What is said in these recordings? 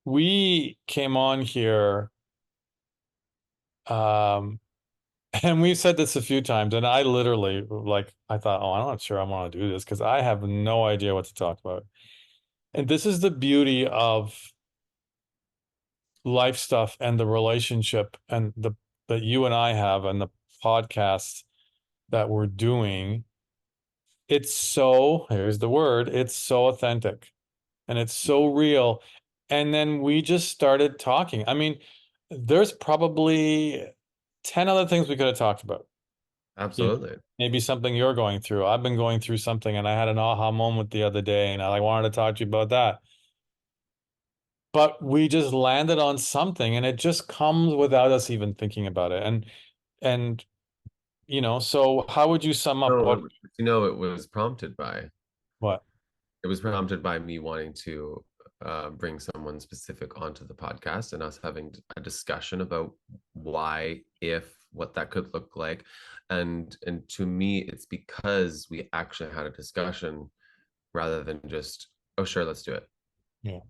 we came on here, um, and we've said this a few times, and I literally I thought, oh, I'm not sure I want to do this because I have no idea what to talk about. And this is the beauty of life stuff and the relationship and the that you and I have and the podcast that we're doing. It's so, here's the word, it's so authentic and it's so real. And then we just started talking. I mean, there's probably 10 other things we could have talked about. You know, Absolutely. maybe something you're going through. I've been going through something and I had an aha moment the other day and I wanted to talk to you about that. But we just landed on something and it just comes without us even thinking about it. And so how would you sum up No, what it was prompted by what? me wanting to bring someone specific onto the podcast and us having a discussion about why, if, what that could look like. And to me, it's because we actually had a discussion rather than just, oh, sure, let's do it, Yeah.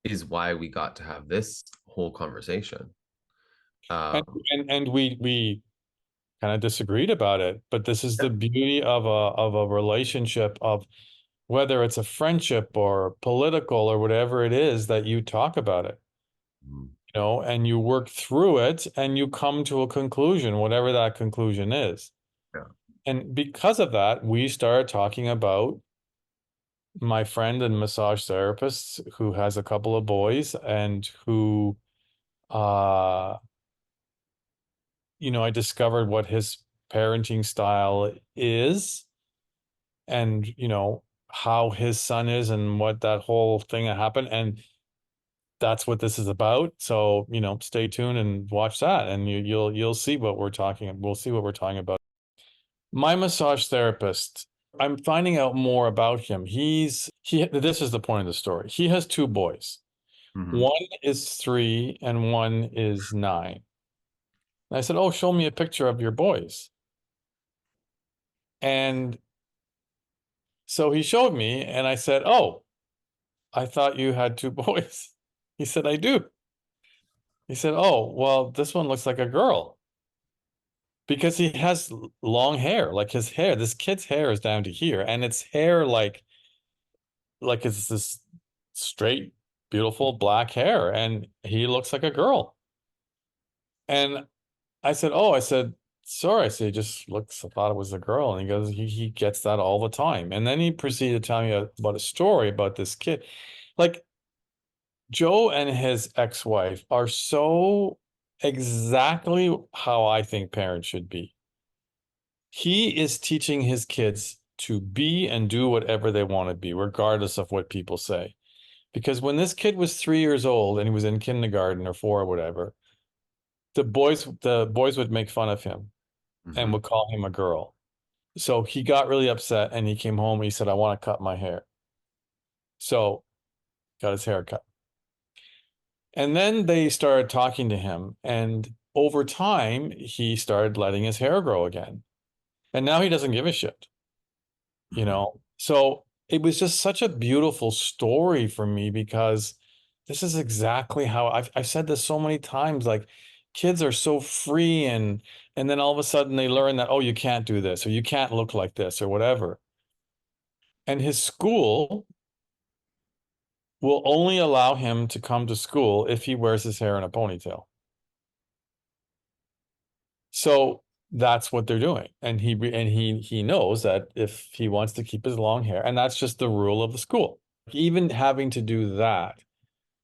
is why we got to have this whole conversation. And Um, and we kind of disagreed about it, but this is the beauty of a relationship of whether it's a friendship or political or whatever it is that you talk about it, and you work through it and you come to a conclusion, whatever that conclusion is. yeah. And because of that, we started talking about my friend and massage therapist who has a couple of boys and who uh I discovered what his parenting style is and how his son is and what that whole thing happened, and that's what this is about. So stay tuned and watch that and you'll see what we'll see what we're talking about. My massage therapist, I'm finding out more about him. He this is the point of the story. He has two boys. Mhm. One is 3 and one is 9. And I said, oh, show me a picture of your boys. And so he showed me, and I said, oh, I thought you had two boys. He said, I do. He said, oh, well, this one looks like a girl because he has long hair. Like his hair, this kid's hair is down to here, and it's hair like it's this straight, beautiful black hair, and he looks like a girl. And I said, oh, I said, sorry. I said, he just looks, I thought it was a girl. And he goes, he gets that all the time. And then he proceeded to tell me about a story about this kid. Like Joe and his ex-wife are so exactly how I think parents should be. He is teaching his kids to be and do whatever they want to be, regardless of what people say. Because when this kid was 3 years old and he was in kindergarten or four or whatever, the boys would make fun of him and Mhm. would call him a girl. So he got really upset and he came home and he said, I want to cut my hair. So got his hair cut. And then they started talking to him. And over time, he started letting his hair grow again. And now he doesn't give a shit, you Mhm. know? So it was just such a beautiful story for me because this is exactly how I've said this so many times. Like kids are so free and then all of a sudden they learn that, oh, you can't do this or you can't look like this or whatever. And his school will only allow him to come to school if he wears his hair in a ponytail. So that's what they're doing. And he knows that if he wants to keep his long hair, and that's just the rule of the school. Even having to do that,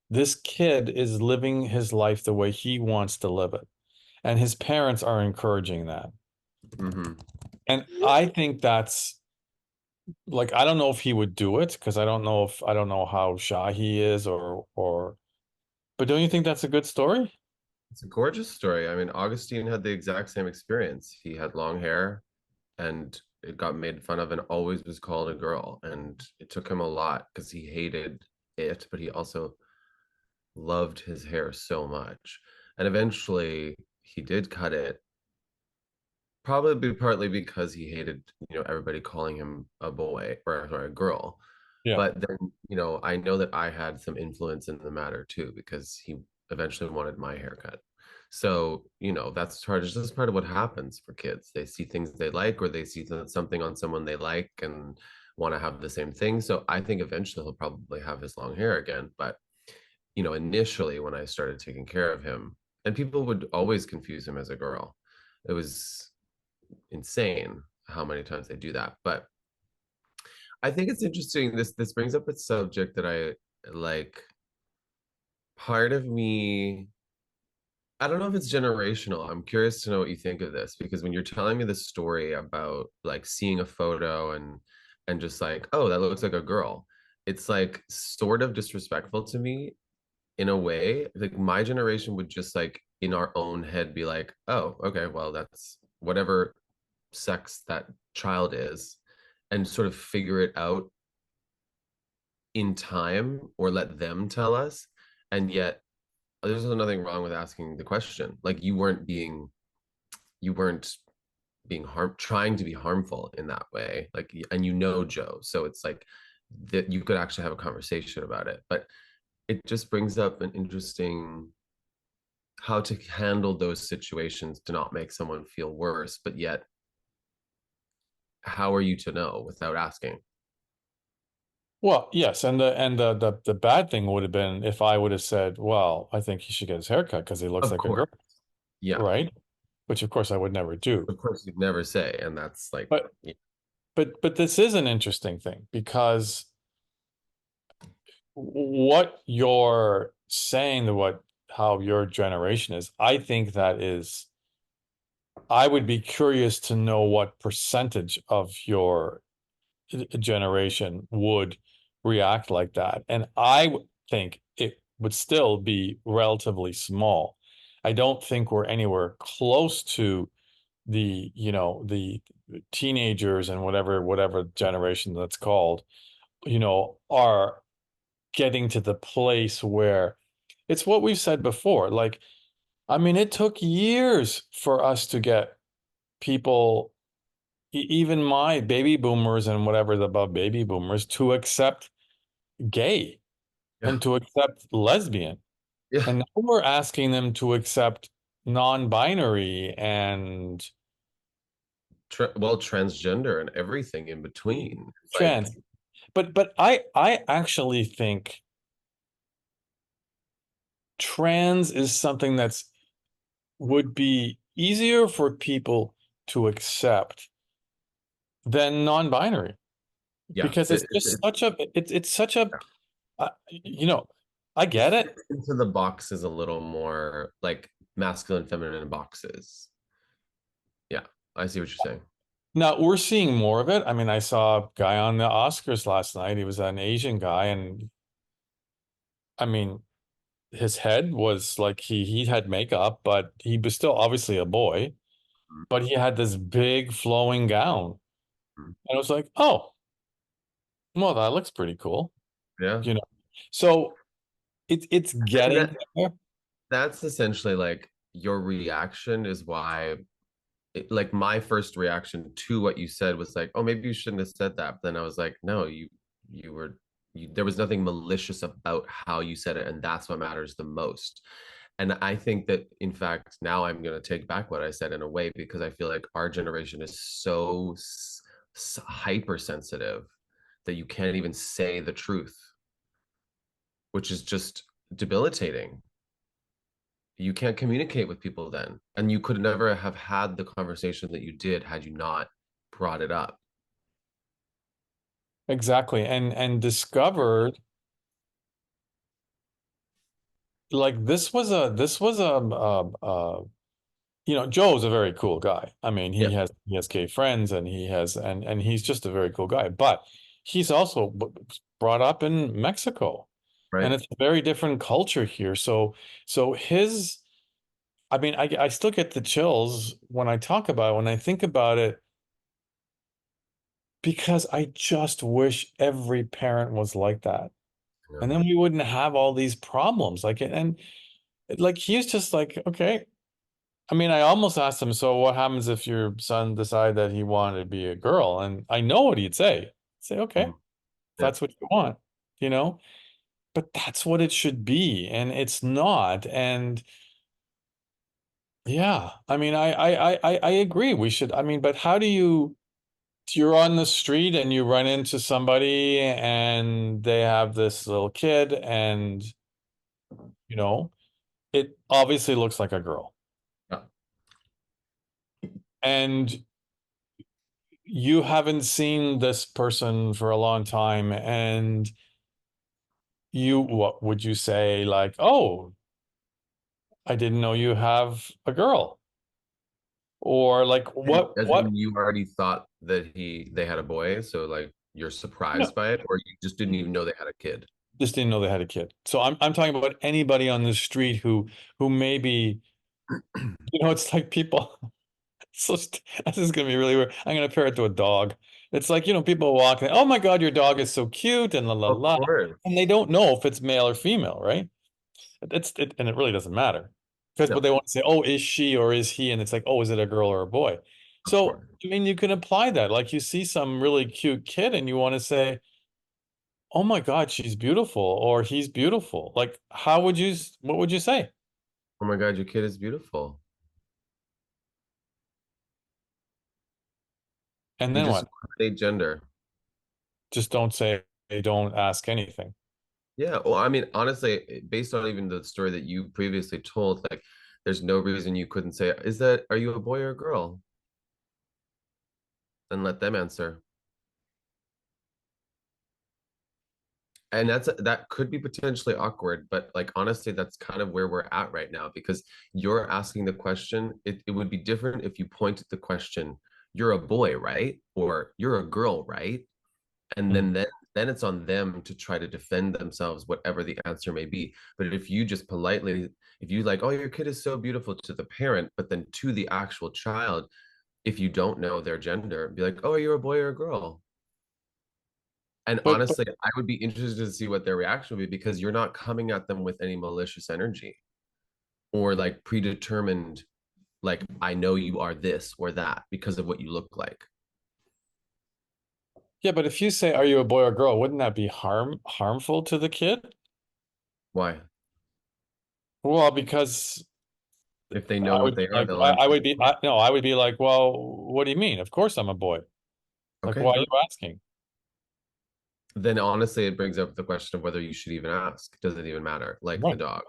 this kid is living his life the way he wants to live it. And his parents are encouraging that. Mhm. And I think that's like I don't know if he would do it because I don't know how shy he is or but don't you think that's a good story? It's a gorgeous story. I mean, Augustine had the exact same experience. He had long hair and it got made fun of and always was called a girl. And it took him a lot because he hated it, but he also loved his hair so much. And eventually he did cut it, probably partly because he hated, everybody calling him a boy or sorry, a girl. Yeah. But then, I know that I had some influence in the matter too, because he eventually wanted my haircut. So, that's part of what happens for kids. They see things they like, or they see something on someone they like and want to have the same thing. So I think eventually he'll probably have his long hair again. But, initially when I started taking care of him, and people would always confuse him as a girl. It was insane how many times they do that. But I think it's interesting. This brings up a subject that I like. Part of me, I don't know if it's generational. I'm curious to know what you think of this, because when you're telling me this story about like seeing a photo and just like, oh, that looks like a girl, it's like sort of disrespectful to me in a way. Like my generation would just like in our own head be like, oh, okay, well, that's whatever sex that child is, and sort of figure it out in time or let them tell us. And yet there's nothing wrong with asking the question. Like you weren't being trying to be harmful in that way. Like, and Joe. So it's like that you could actually have a conversation about it. But it just brings up an interesting how to handle those situations to not make someone feel worse, but yet how are you to know without asking? Well, yes, and the bad thing would have been if I would have said, "Well, I think he should get his haircut because he looks Of like a course. girl," Yeah. right? Which of course I would never do. Of course you'd never say. And that's like, But yeah. but this is an interesting thing because what you're saying, the what how your generation is, I think that is, I would be curious to know what percentage of your generation would react like that. And think it would still be relatively small. I don't think we're anywhere close to the teenagers and whatever generation that's called, are getting to the place where it's what we've said before. Like, I mean, it took years for us to get people, even my baby boomers and whatever the above baby boomers, to accept gay Yeah. and to accept lesbian. Yeah. And now we're asking them to accept non-binary and Well, transgender and everything in between. It's like, trans. But I actually think trans is something that's would be easier for people to accept than non-binary, yeah, because it's just such a it's such a I it get it. fits into the boxes a little more, like masculine, feminine boxes. Yeah, I see what you're saying. Now we're seeing more of it. I mean, I saw a guy on the Oscars last night. He was an Asian guy, and I mean, his head was like he had makeup, but he was still obviously a boy. But he had this big flowing gown, Mhm. and I was like, oh, well, that looks pretty cool, Yeah, you know. So it's and getting there. that's essentially like your reaction is why. Like my first reaction to what you said was like, oh, maybe you shouldn't have said that. But then I was like, no, you were there was nothing malicious about how you said it, and that's what matters the most. And I think that in fact now I'm going to take back what I said in a way, because I feel like our generation is so hypersensitive that you can't even say the truth, which is just debilitating. You can't communicate with people then, and you could never have had the conversation that you did had you not brought it up. Exactly, and discovered, like, Joe's a very cool guy. I mean, Yeah, he has gay friends, and he's just a very cool guy. But he's also brought up in Mexico, and right. it's a very different culture here. So his, I mean, I still get the chills when I talk about it, when I think about it, because I just wish every parent was like that. Yeah. And then we wouldn't have all these problems. And like he's just like, okay. I mean, I almost asked him, so what happens if your son decided that he wanted to be a girl? And I know what he'd say. Say, okay. Mhm. Yeah. that's what you want, you know? But that's what it should be, and it's not. And yeah, I mean, I agree. We should, I mean, but how do you, you're on the street and you run into somebody and they have this little kid and, you know, it obviously looks like a girl. Yeah. And you haven't seen this person for a long time and you, what would you say, like, oh, I didn't know you have a girl, or like As what in you already thought that they had a boy, so like you're no, surprised by it, or you just didn't even know they had a kid. just didn't know they had a kid. So I'm talking about anybody on the street who maybe, it's like people. So this is gonna be really weird. I'm gonna compare it to a dog. It's like, people walking, oh my God, your dog is so cute and la la Of la. course. And they don't know if it's male or female, right? And it really doesn't matter. Because but No, they want to say, oh, is she or is he? And it's like, oh, is it a girl or a boy? of So course. I mean you can apply that. Like you see some really cute kid and you want to say, oh my God, she's beautiful or he's beautiful. Like what would you say? Oh my God, your kid is beautiful. And You then just what? validate gender. Just don't say, don't ask anything. Yeah, well, I mean, honestly, based on even the story that you previously told, like, there's no reason you couldn't say, are you a boy or a girl? And let them answer. And that could be potentially awkward, but like honestly, that's kind of where we're at right now because you're asking the question. It would be different if you pointed the question, you're a boy, right? Or you're a girl, right? And Mhm. then it's on them to try to defend themselves, whatever the answer may be. But if you just politely, if you like, oh, your kid is so beautiful to the parent, but then to the actual child, if you don't know their gender, be like, oh, are you a boy or a girl? And But honestly, I would be interested to see what their reaction would be because you're not coming at them with any malicious energy or like predetermined, like, I know you are this or that because of what you look like. yeah, but if you say, are you a boy or girl, wouldn't that be harmful to the kid? Why? Well, because If they know I what would they be are, like, they'll answer. no, I would be like, well, what do you mean? Of course I'm a boy. Like, Okay, why are you good. asking? Then honestly, it brings up the question of whether you should even ask. Does it even matter? Like the Right, dog.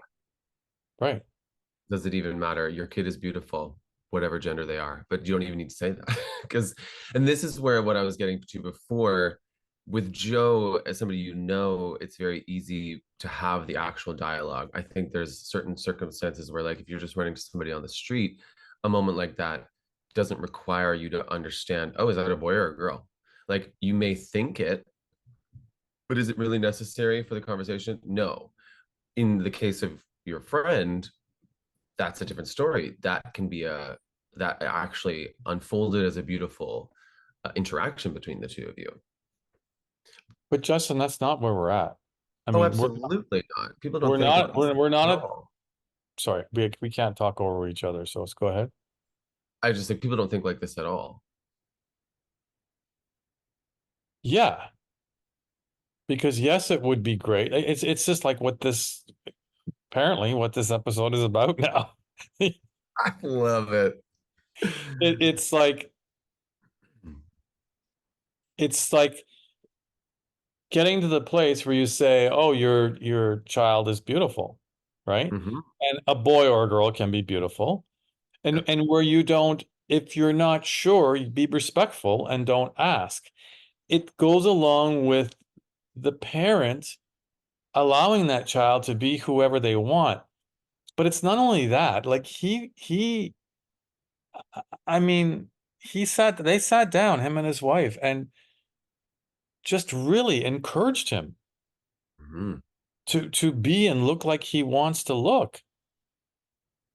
right. Does it even matter? Your kid is beautiful, whatever gender they are, but you don't even need to say that. Because, and this is where what I was getting to before with Joe, as somebody it's very easy to have the actual dialogue. I think there's certain circumstances where, like, if you're just running to somebody on the street, a moment like that doesn't require you to understand, oh, is that a boy or a girl? Like, you may think it, but is it really necessary for the conversation? No. In the case of your friend, that's a different story. That actually unfolded as a beautiful interaction between the two of you. But Justin, that's not where we're at. I Oh, mean, absolutely not. People don't think like this we're at not at, all. sorry, we can't talk over each other, so let's go ahead. I just think people don't think like this at all. Yeah, because yes, it would be great. It's just like apparently what this episode is about now. I love it. It's like it's like getting to the place where you say, "Oh, your child is beautiful," right? Hmm. And a boy or a girl can be beautiful, Yeah. and where you don't, if you're not sure, you be respectful and don't ask. It goes along with the parent allowing that child to be whoever they want. But it's not only that, like I mean, they sat down, him and his wife, and just really encouraged him Hmm. to be and look like he wants to look.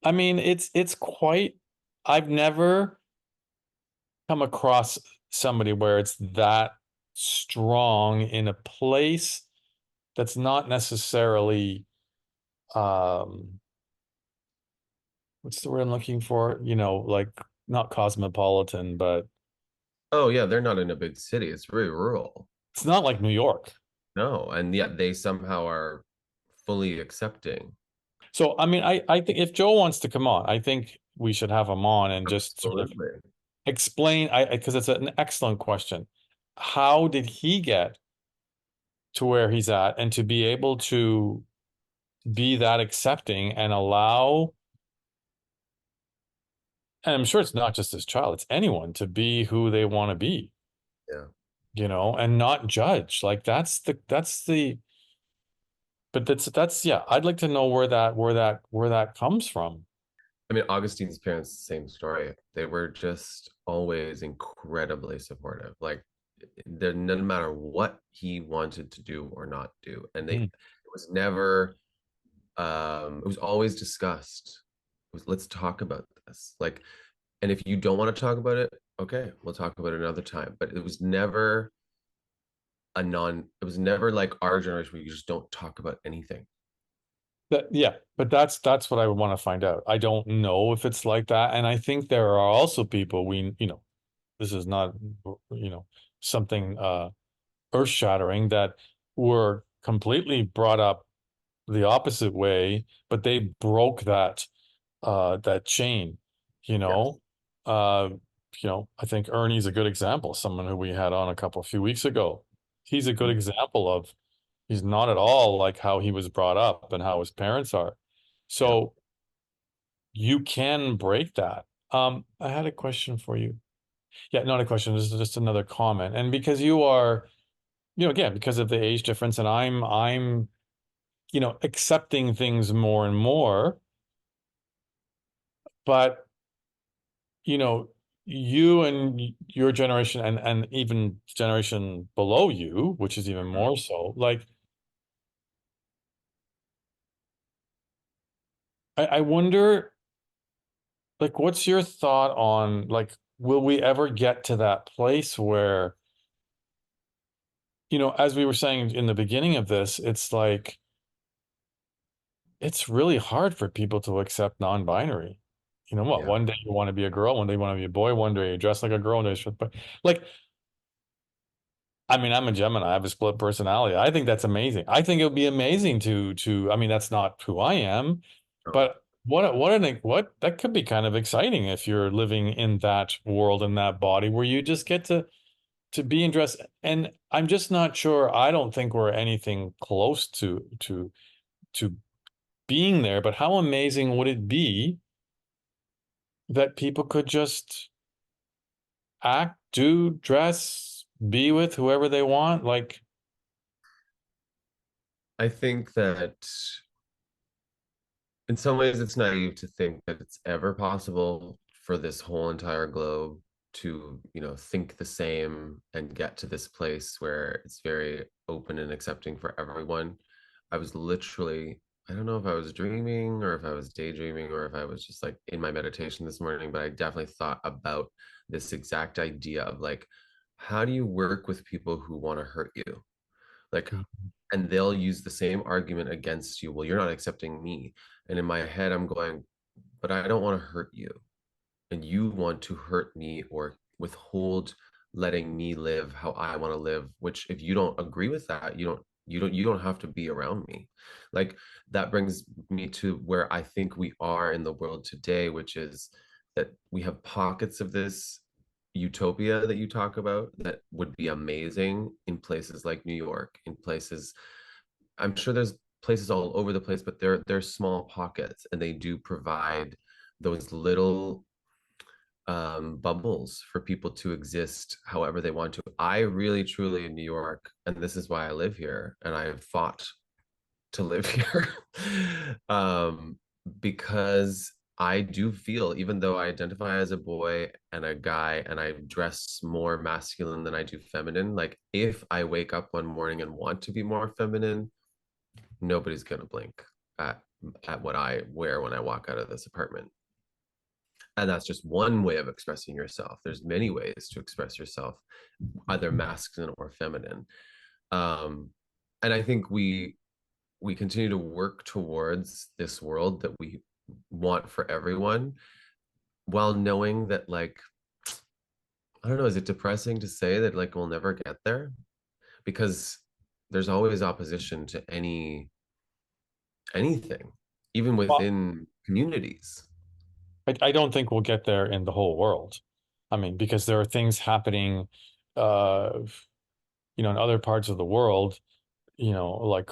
I mean, it's quite, I've never come across somebody where it's that strong in a place that's not necessarily um what's the word I'm looking for? Like not cosmopolitan, but Oh yeah, they're not in a big city. It's very rural. it's not like New York. No, and yet they somehow are fully accepting. So, I mean, I think if Joe wants to come on, I think we should have him on and just sort of Absolutely. explain, because it's an excellent question. How did he get to where he's at and to be able to be that accepting and allow, and I'm sure it's not just his child, it's anyone to be who they want to be, Yeah. and not judge. Like but that's yeah, I'd like to know where that comes from. I mean, Augustine's parents, same story. They were just always incredibly supportive. Like, no matter what he wanted to do or not do, and Mm. it was never, it was always discussed. It was, let's talk about this. Like, and if you don't want to talk about it, okay, we'll talk about it another time. But it was never it was never like our generation where you just don't talk about anything. That yeah, but that's what I would want to find out. I don't know if it's like that, and I think there are also people this is not you know something earth-shattering that were completely brought up the opposite way, but they broke that chain, you Yes. know. Uh, I think Ernie's a good example, someone who we had on a few weeks ago. He's a good Mhm. example of he's not at all like how he was brought up and how his parents are. Yeah. So you can break that. I had a question for you. Yeah, not a question, this is just another comment. And because you are, again, because of the age difference, and I'm accepting things more and more, but you know, you and your generation and even generation below you, which is even Mhm. more so, like I wonder, like, what's your thought on like, will we ever get to that place where, as we were saying in the beginning of this, it's like it's really hard for people to accept non-binary. You know what? Yeah. One day you want to be a girl, one day you want to be a boy, one day you dress like a girl, one day but like I mean, I'm a Gemini. I have a split personality. I think that's amazing. I think it would be amazing I mean, that's not who I am, No. but what that could be kind of exciting if you're living in that world, in that body where you just get to be and dress. And I'm just not sure. I don't think we're anything close to being there, but how amazing would it be that people could just act, do, dress, be with whoever they want? Like, I think that in some ways it's naive to think that it's ever possible for this whole entire globe to, think the same and get to this place where it's very open and accepting for everyone. I was literally, I don't know if I was dreaming or if I was daydreaming or if I was just like in my meditation this morning, but I definitely thought about this exact idea of like, how do you work with people who want to hurt you? Like, and they'll use the same argument against you. Well, you're not accepting me. And in my head, I'm going, but I don't want to hurt you. And you want to hurt me or withhold letting me live how I want to live, which if you don't agree with that, you don't have to be around me. Like, that brings me to where I think we are in the world today, which is that we have pockets of this utopia that you talk about that would be amazing in places like New York, in places, I'm sure there's places all over the place, but they're small pockets and they do provide those little bubbles for people to exist however they want to. I really truly in New York, and this is why I live here and I have fought to live here. um, because I do feel, even though I identify as a boy and a guy and I dress more masculine than I do feminine, like if I wake up one morning and want to be more feminine, nobody's gonna blink at at what I wear when I walk out of this apartment. And that's just one way of expressing yourself. There's many ways to express yourself, either masculine or feminine. Um, and I think we continue to work towards this world that we want for everyone while knowing that, like, I don't know, is it depressing to say that like we'll never get there? Because there's always opposition to anything, even Well, within communities. I don't think we'll get there in the whole world. I mean, because there are things happening, uh, in other parts of the world, like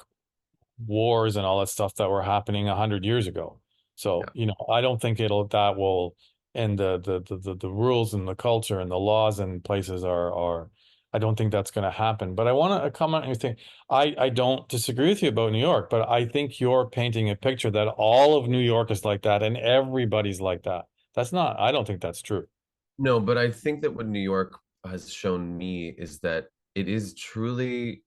wars and all that stuff that were happening 100 years ago. So, Yeah. I don't think that will, and the rules and the culture and the laws and places I don't think that's going to happen. But I want to comment on your thing. I don't disagree with you about New York, but I think you're painting a picture that all of New York is like that and everybody's like that. I don't think that's true. No, but I think that what New York has shown me is that it is truly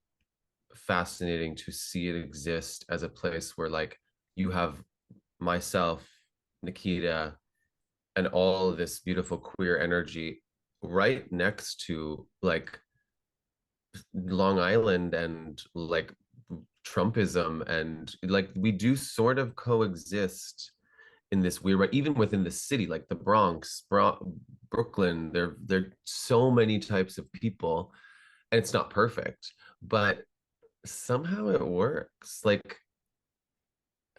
fascinating to see it exist as a place where like you have myself, Nikita, and all of this beautiful queer energy right next to like Long Island and like Trumpism, and like we do sort of coexist in this weird way, even within the city, like the Bronx, Brooklyn. There are so many types of people, and it's not perfect, but somehow it works. Like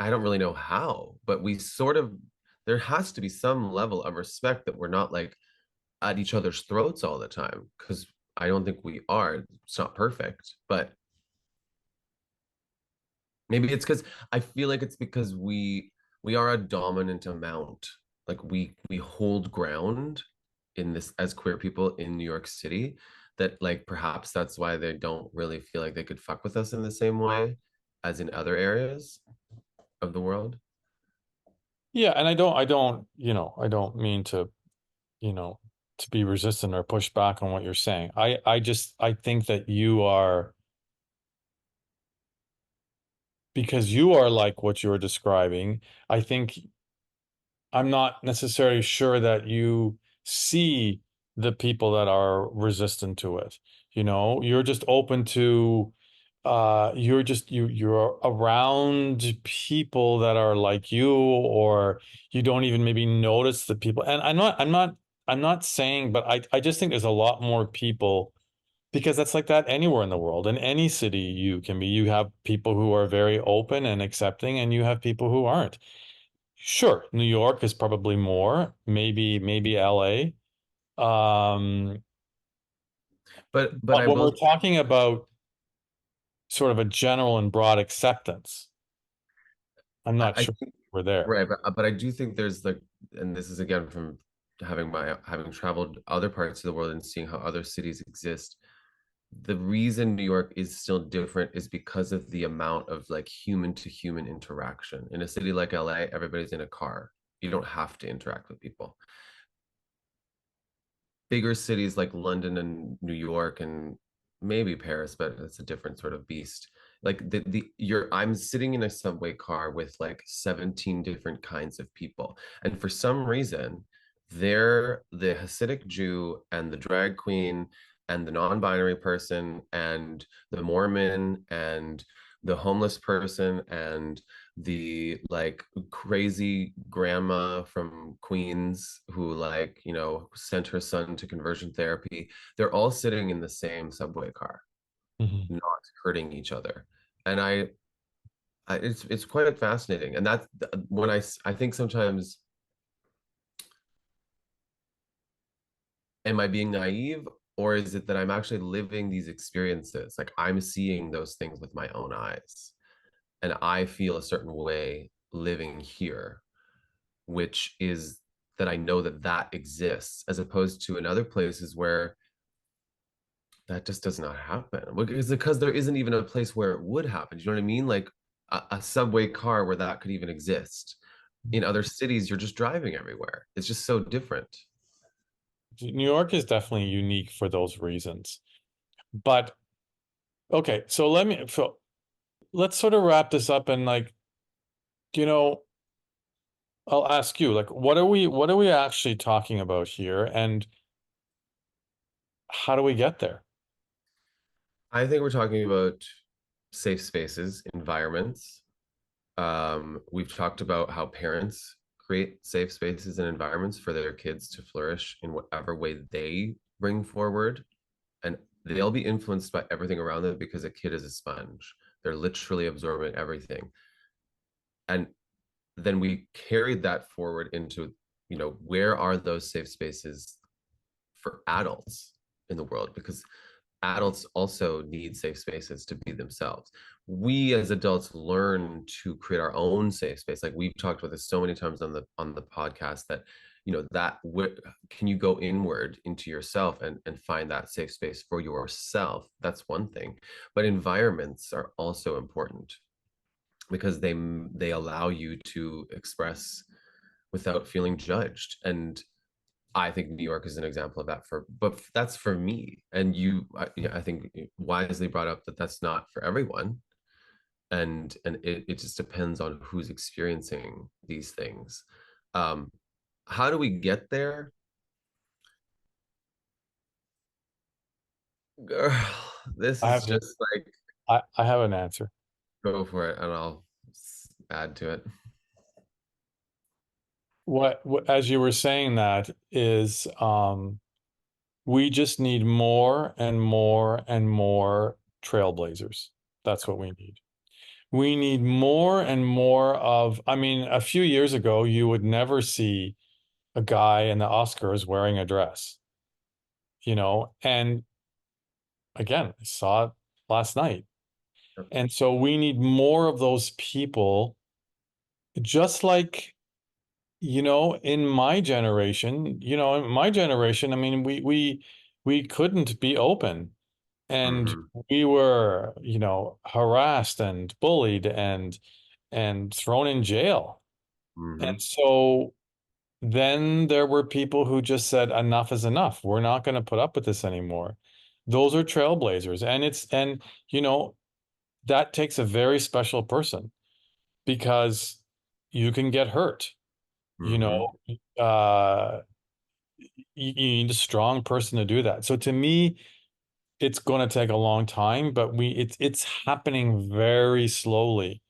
I don't really know how, but we sort of there has to be some level of respect that we're not like at each other's throats all the time, because I don't think we are. It's not perfect, but maybe it's because I feel like it's because we are a dominant amount. Like we hold ground in this as queer people in New York City, that like perhaps that's why they don't really feel like they could fuck with us in the same way as in other areas of the world. Yeah, and I don't mean you know, to be resistant or push back on what you're saying. I think that you are, because you are like what you're describing. I think I'm not necessarily sure that you see the people that are resistant to it. You're just open to, you're around people that are like you, or you don't even maybe notice the people. And I'm not saying, but I just think there's a lot more people, because that's like that anywhere in the world. In any city you have people who are very open and accepting, and you have people who aren't. Sure, New York is probably more, maybe LA. Um, But but I when we're will talking about sort of a general and broad acceptance, I'm not I sure think we're there. right, but I do think there's like, and this is again from having traveled other parts of the world and seeing how other cities exist. The reason New York is still different is because of the amount of like human to human interaction. In a city like LA, everybody's in a car. You don't have to interact with people. Bigger cities like London and New York and maybe Paris, but it's a different sort of beast. Like I'm sitting in a subway car with like 17 different kinds of people. And for some reason, they're the Hasidic Jew and the drag queen and the non-binary person and the Mormon and the homeless person and the like crazy grandma from Queens who like, sent her son to conversion therapy. They're all sitting in the same subway car, Mhm. not hurting each other. And it's quite fascinating. And that's when I think sometimes, am I being naive, or is it that I'm actually living these experiences? Like I'm seeing those things with my own eyes, and I feel a certain way living here, which is that I know that that exists, as opposed to in other places where that just does not happen. Because there isn't even a place where it would happen. Do you know what I mean? Like a subway car where that could even exist. In other cities, you're just driving everywhere. It's just so different. New York is definitely unique for those reasons. But okay, so let's sort of wrap this up, and like, you know, I'll ask you, like, what are we actually talking about here, and how do we get there? I think we're talking about safe spaces, environments. We've talked about how parents create safe spaces and environments for their kids to flourish in whatever way they bring forward and they'll be influenced by everything around them because a kid is a sponge. They're literally absorbing everything. And then we carried that forward into, where are those safe spaces for adults in the world? Because adults also need safe spaces to be themselves. We as adults learn to create our own safe space. Like we've talked about this so many times on the podcast that, can you go inward into yourself and find that safe space for yourself? That's one thing. But environments are also important because they allow you to express without feeling judged. And I think New York is an example of that but that's for me. And I think wisely brought up that that's not for everyone. And it just depends on who's experiencing these things. How do we get there? Girl, this I is have just like, I have an answer. go for it and I'll add to it. What as you were saying that is we just need more and more and more trailblazers. That's what we need. We need more and more of, I mean, a few years ago, you would never see a guy in the Oscars wearing a dress, and again, I saw it last night. And so we need more of those people, just like, in my generation, I mean, we couldn't be open and Mm-hmm. we were, harassed and bullied and thrown in jail. And Mm-hmm. so then there were people who just said, enough is enough. We're not going to put up with this anymore. Those are trailblazers. And you know, that takes a very special person because you can get hurt, you Mm-hmm. know, uh, you need a strong person to do that. So to me, it's going to take a long time, but it's happening very slowly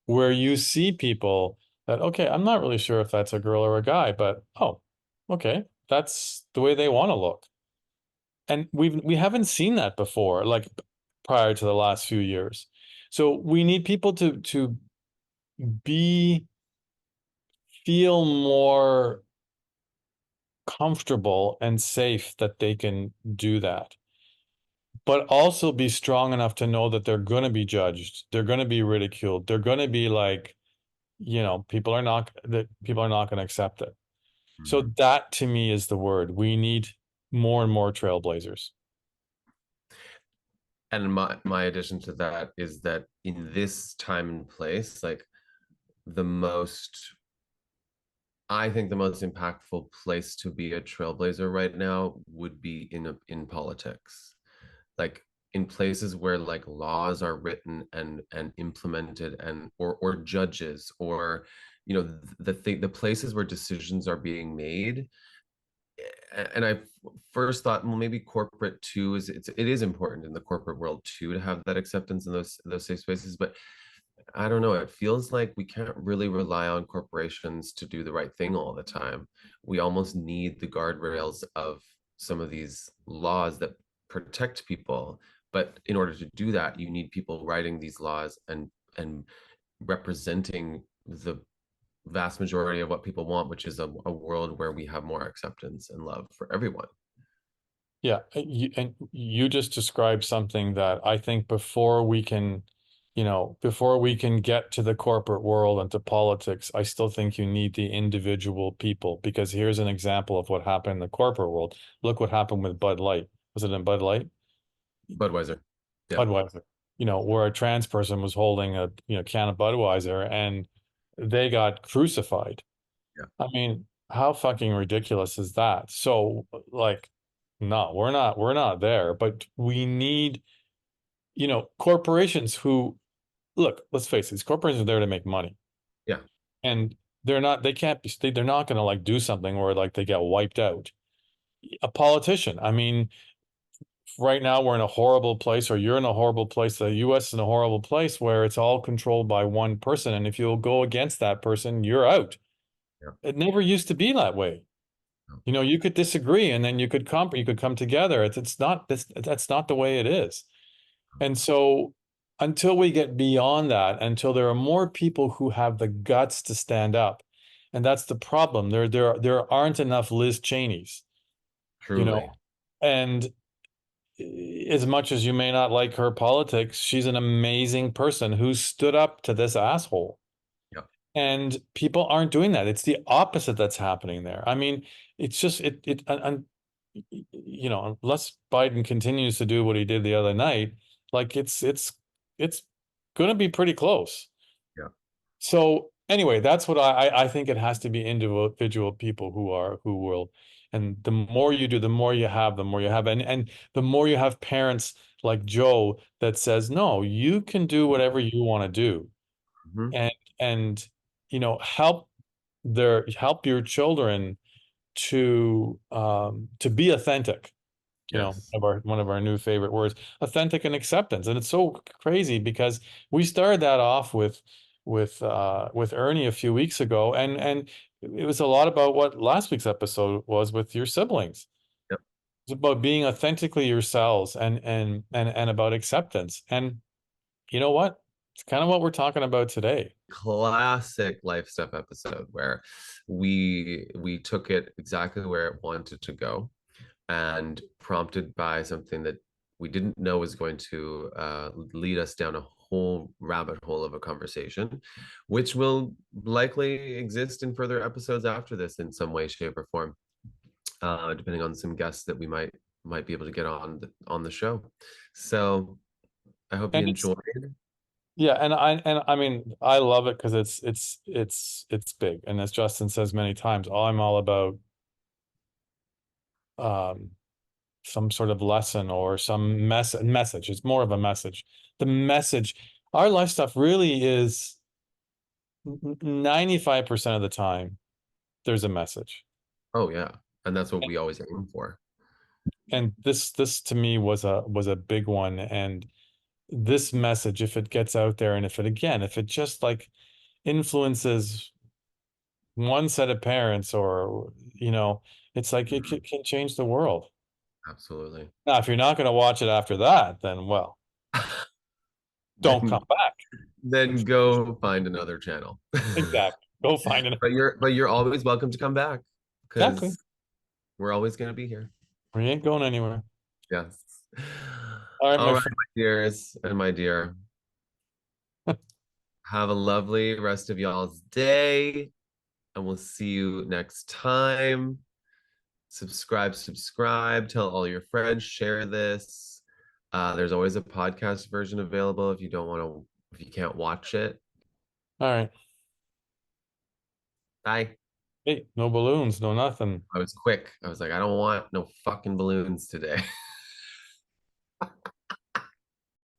where you see people that, okay, I'm not really sure if that's a girl or a guy, but oh, okay, that's the way they want to look. And we haven't seen that before, like prior to the last few years. So we need people to be feel more comfortable and safe that they can do that, but also be strong enough to know that they're going to be judged, they're going to be ridiculed, they're going to be like, people are not going to accept it. So Mm-hmm. that to me is the word. We need more and more trailblazers. And my addition to that is that in this time and place, like the most I think the most impactful place to be a trailblazer right now would be in politics. Like in places where like laws are written and implemented, or judges, or the places where decisions are being made. And I first thought, well, maybe corporate too it is important in the corporate world too to have that acceptance in those safe spaces. But I don't know. It feels like we can't really rely on corporations to do the right thing all the time. We almost need the guardrails of some of these laws that protect people. But in order to do that, you need people writing these laws and representing the vast majority of what people want, which is a world where we have more acceptance and love for everyone. Yeah, and you just described something that I think before we can get to the corporate world and to politics, I still think you need the individual people, because here's an example of what happened in the corporate world. Look what happened with Bud Light. Was it in Bud Light? Budweiser. Yeah. Budweiser, where a trans person was holding a, can of Budweiser and they got crucified. Yeah. I mean, how fucking ridiculous is that? So, like, no, we're not there, but we need, corporations who, look, let's face it, these corporations are there to make money. Yeah. And they can't be, they're not going to like do something where like they get wiped out. A politician, I mean, right now we're in a horrible place, or you're in a horrible place. The US is in a horrible place where it's all controlled by one person. And if you'll go against that person, you're out. Yeah. It never used to be that way. no. You know, you could disagree and then you could come together. It's not this, that's not the way it is. And so until we get beyond that, until there are more people who have the guts to stand up, and that's the problem. There aren't enough Liz Cheneys, you Truly. know, and as much as you may not like her politics, she's an amazing person who stood up to this asshole. Yep. And people aren't doing that. It's the opposite that's happening there. I mean, it's just you know, unless Biden continues to do what he did the other night, like it's going to be pretty close. Yeah. So anyway, that's what I think it has to be individual people who will, and the more you do, the more you have, the more you have, and the more you have parents like Joe that says, no, you can do whatever you want to do, Hmm. and and you know, help your children to be authentic. You know, Yes. one of our new favorite words, authentic and acceptance. And it's so crazy because we started that off with Ernie a few weeks ago, and it was a lot about what last week's episode was with your siblings. Yep. It's about being authentically yourselves and about acceptance. And you know what? It's kind of what we're talking about today. Classic life step episode where we took it exactly where it wanted to go, and prompted by something that we didn't know was going to lead us down a whole rabbit hole of a conversation, which will likely exist in further episodes after this in some way, shape, or form, depending on some guests that we might be able to get on the show. So I hope you And it's enjoyed. yeah, and I mean I love it because it's big. And as Justin says many times, I'm all about um some sort of lesson or some message. It's more of a message. The message, our life stuff really is 95% of the time, there's a message. Oh yeah, and that's what we always aim for. And this to me was a big one. And this message, if it gets out there and if it just like influences one set of parents or, you know, it's like it Mhm. can change the world. Absolutely. Now, if you're not going to watch it after that, then well, don't come then back. then go find another channel. Exactly. Go find it. But you're always welcome to come back Exactly. because we're always going to be here. We ain't going anywhere. Yes. All right, All my right, friend. my dears and my dear. Have a lovely rest of y'all's day, and we'll see you next time. Subscribe, tell all your friends, share this. There's always a podcast version available if you don't want to, if you can't watch it. All right. Bye. Hey, no balloons, no nothing. I was quick. I was like, I don't want no fucking balloons today.